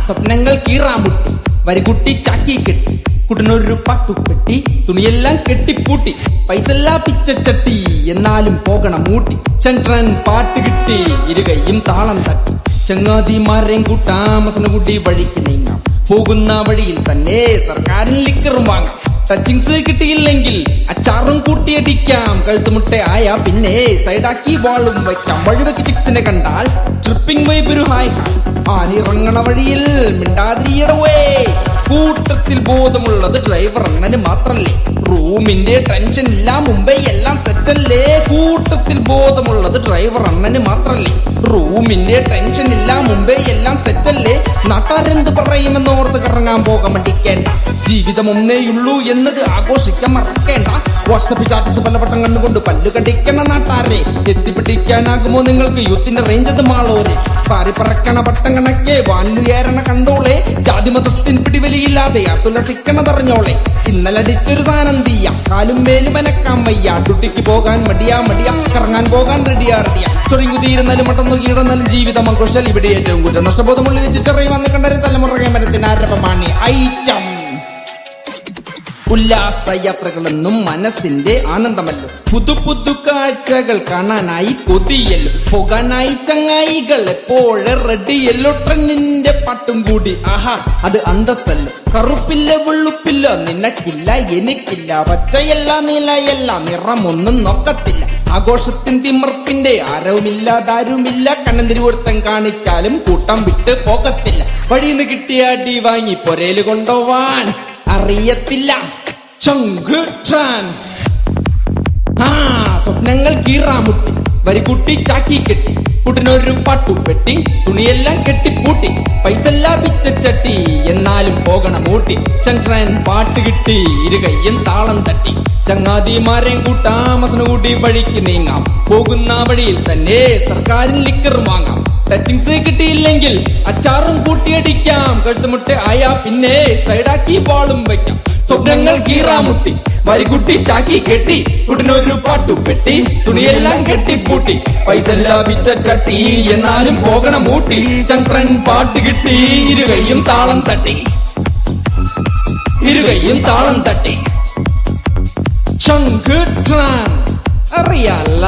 സ്വപ്നങ്ങൾ കീറാമുട്ടി വരികുട്ടി ചാക്കി കെട്ടി കുട്ടനൊരു പട്ടുപെട്ടി തുണിയെല്ലാം കെട്ടിപ്പൂട്ടി പൈസല്ലാ പിച്ചച്ചട്ടി എന്നാലും പോകണം മൂട്ടി ചന്ദ്രൻ പാട്ട് കിട്ടി ഇരുകയും താളം തട്ടി ചങ്ങാതിമാരെയും കൂട്ടാം മസനകുടി വഴിക്ക് നീങ്ങാം പോകുന്ന വഴിയിൽ തന്നെ സർക്കാരിൽ ലിക്കറും വാങ്ങാം ടച്ചിങ്സ് കിട്ടിയില്ലെങ്കിൽ അച്ചാറും കൂട്ടിയടിക്കാം കഴുത്തുമുട്ട ആയ പിന്നെ സൈഡാക്കി വാളും വയ്ക്കാം വഴിവെക്ക് ചിക്സിനെ കണ്ടാൽ ട്രിപ്പിംഗ് വൈബൊരു ഹായ് ആനിറങ്ങണ വഴിയിൽ മിണ്ടാതിരിയടവേ കൂട്ടത്തിൽ ബോധമുള്ളത് ഡ്രൈവർ അണ്ണന് മാത്രല്ലേ റൂമിന്റെ ടെൻഷൻ ഇല്ല മുംബൈ എല്ലാം സെറ്റല്ലേ കൂട്ടത്തിൽ ബോധമുള്ളത് ഡ്രൈവർ അണ്ണന് മാത്രല്ലേ റൂമിന്റെ ടെൻഷൻ ഇല്ല മുംബൈ എല്ലാം സെറ്റല്ലേ നാട്ടാരെന്ത് പറയുമെന്ന് ഓർത്ത് കറങ്ങാൻ പോകാൻ മടിക്കേണ്ട ജീവിതം ഒന്നേയുള്ളൂ എന്നത് ആഘോഷിക്കാൻ മറക്കേണ്ട വാട്സപ്പ് ചാറ്റസ് പലവട്ടം കണ്ടുകൊണ്ട് പല്ലു കടിക്കണ നാട്ടാരെ എത്തിപ്പിടിക്കാനാകുമോ നിങ്ങൾക്ക് യൂത്തിന്റെ റേഞ്ച് അത് മാളോരെ പാറി പറക്കണ പട്ടം കണക്കെ വാനുയേറണ കണ്ടോളെ ജാതിമതത്തിൻ പിടിവലിയില്ലാതെ തുലസിക്കണതറിഞ്ഞോളെ ഇന്നലെ അടിച്ചൊരു സാധനം തീയ കാലും മേലും അനക്കാൻ വയ്യ ഡ്യൂട്ടിക്ക് പോകാൻ മടിയാ കറങ്ങാൻ പോകാൻ റെഡിയാ ചൊറിങ്ങു തീരുന്നാലും മട്ടന്നു കീടുന്നാലും ജീവിതം ആഘോഷാൽ ഇവിടെ ഏറ്റവും കുറ്റം നഷ്ടബോധമുള്ളിൽ വെച്ച് ചെറിയ വന്ന് കണ്ടൊരു തലമുറ മരത്തിന് ആരംഭമാണ് ഐറ്റം ഉല്ലാസയാത്രകളെന്നും മനസ്സിന്റെ ആനന്ദമല്ലോ പുതു പുതു കാഴ്ചകൾ കാണാനായി കൊതിയല്ലോ പോകാനായി ചങ്ങായികൾ എപ്പോഴെ റെഡിയല്ലോ ട്രെൻഡിന്റെ പാട്ടും കൂടി ആഹാ അത് അന്തസ്സല്ലോ കറുപ്പില്ല വെളുപ്പില്ല നിനക്കില്ല എനിക്കില്ല പച്ചയല്ല നീലയല്ല നിറമൊന്നും നോക്കത്തില്ല ആഘോഷത്തിൻ തിമർപ്പിന്റെ ആരവുമില്ലാതാരുമില്ല കണ്ണന്തിരി ഒരുത്തൻ കാണിച്ചാലും കൂട്ടം വിട്ട് പോകത്തില്ല വഴിന്ന് കിട്ടിയ അടി വാങ്ങി പൊരേല് കൊണ്ടുപോവാൻ അറിയത്തില്ല സ്വപ്നങ്ങൾ കീറാമുട്ടി വരികുട്ടി ചാക്കി കെട്ടി കുട്ടനൊരു പട്ടുപെട്ടി തുണിയെല്ലാം കെട്ടിപ്പൂട്ടി പൈസല്ലാ പിച്ചച്ചട്ടി എന്നാലും പോകണം ഊട്ടി ചന്ദ്രൻ പാട്ട് കിട്ടി ഇരുകയ്യും താളം തട്ടി ചങ്ങാതിമാരെയും കൂട്ടാം മസനകുടി വഴിക്ക് നീങ്ങാം പോകുന്ന വഴിയിൽ തന്നെ സർക്കാരിൽ ലിക്കറും വാങ്ങാം ടച്ചിങ്സ് കിട്ടിയില്ലെങ്കിൽ അച്ചാറും കൂട്ടിയടിക്കാം കഴുത്തുമുട്ട ആയ പിന്നെ സൈഡാക്കി വാളും വയ്ക്കാം സ്വപ്നങ്ങൾ കീറാമുട്ടി വരികുട്ടി ചാക്കി കെട്ടി കുട്ടനൊരു പാട്ടുപെട്ടി തുണിയെല്ലാം കെട്ടിപ്പൂട്ടി പൈസ ലാഭിച്ച ചട്ടി എന്നാലും പോകണം ഊട്ടി ചന്ദ്രൻ പാട്ട് കിട്ടി ഇരുകയും താളം തട്ടി അറിയാല്ല